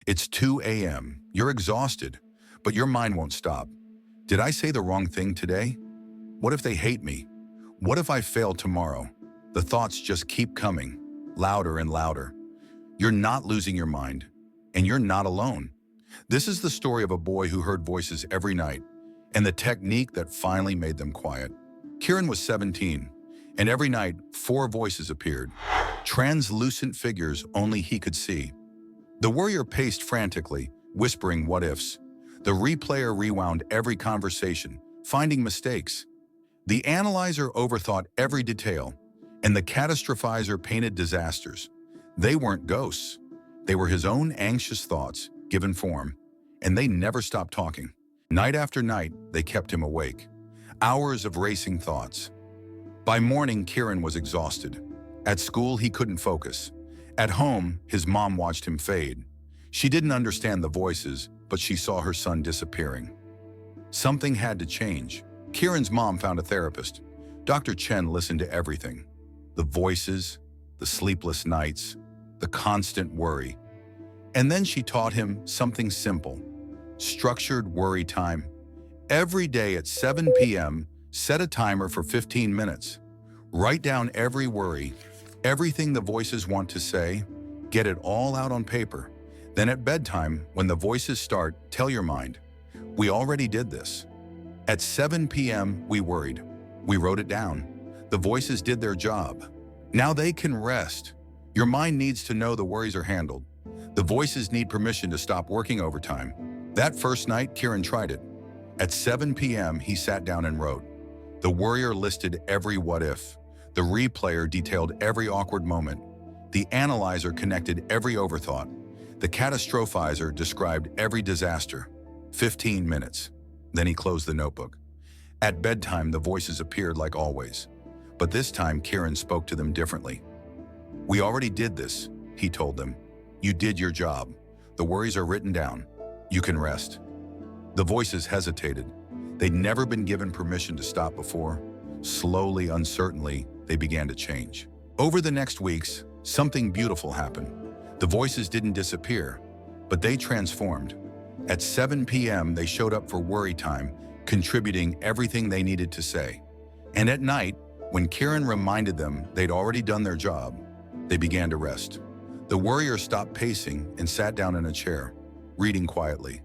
It's 2 a.m. You're exhausted, but your mind won't stop. Did I say the wrong thing today? What if they hate me? What if I fail tomorrow? The thoughts just keep coming, louder and louder. You're not losing your mind, and you're not alone. This is the story of a boy who heard voices every night, and the technique that finally made them quiet. Kieran was 17, and every night, 4 voices appeared, translucent figures only he could see. The worrier paced frantically, whispering what ifs. The replayer rewound every conversation, finding mistakes. The analyzer overthought every detail, and the catastrophizer painted disasters. They weren't ghosts. They were his own anxious thoughts, given form, and they never stopped talking. Night after night, they kept him awake. Hours of racing thoughts. By morning, Kieran was exhausted. At school, he couldn't focus. At home, his mom watched him fade. She didn't understand the voices, but she saw her son disappearing. Something had to change. Kieran's mom found a therapist. Dr. Chen listened to everything. The voices, the sleepless nights, the constant worry. And then she taught him something simple: structured worry time. Every day at 7 p.m., set a timer for 15 minutes. Write down every worry, everything the voices want to say, get it all out on paper. Then at bedtime, when the voices start, tell your mind, "We already did this." At 7 p.m., we worried. We wrote it down. The voices did their job. Now they can rest. Your mind needs to know the worries are handled. The voices need permission to stop working overtime. That first night, Kieran tried it. At 7 p.m., he sat down and wrote. The worrier listed every what if. The replayer detailed every awkward moment. The analyzer connected every overthought. The catastrophizer described every disaster. 15 minutes. Then he closed the notebook. At bedtime, the voices appeared like always. But this time, Kieran spoke to them differently. "We already did this," he told them. "You did your job. The worries are written down. You can rest." The voices hesitated. They'd never been given permission to stop before. Slowly, uncertainly, they began to change. Over the next weeks, something beautiful happened. The voices didn't disappear, but they transformed. At 7 p.m., they showed up for worry time, contributing everything they needed to say. And at night, when Kieran reminded them they'd already done their job, they began to rest. The worrier stopped pacing and sat down in a chair, reading quietly.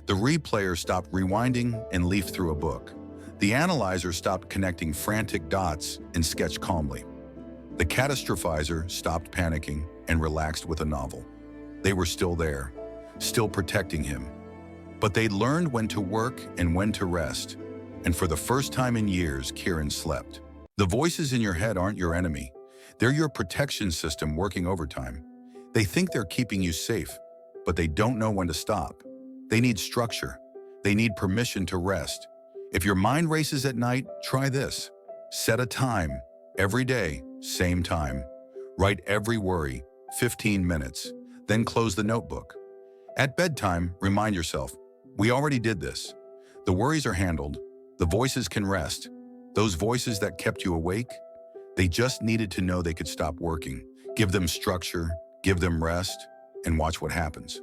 The replayer stopped rewinding and leafed through a book. The analyzer stopped connecting frantic dots and sketched calmly. The catastrophizer stopped panicking and relaxed with a novel. They were still there, still protecting him. But they'd learned when to work and when to rest. And for the first time in years, Kieran slept. The voices in your head aren't your enemy. They're your protection system working overtime. They think they're keeping you safe, but they don't know when to stop. They need structure. They need permission to rest. If your mind races at night, try this. Set a time. Every day, same time. Write every worry, 15 minutes. Then close the notebook. At bedtime, remind yourself, we already did this. The worries are handled. The voices can rest. Those voices that kept you awake, they just needed to know they could stop working. Give them structure, give them rest, and watch what happens.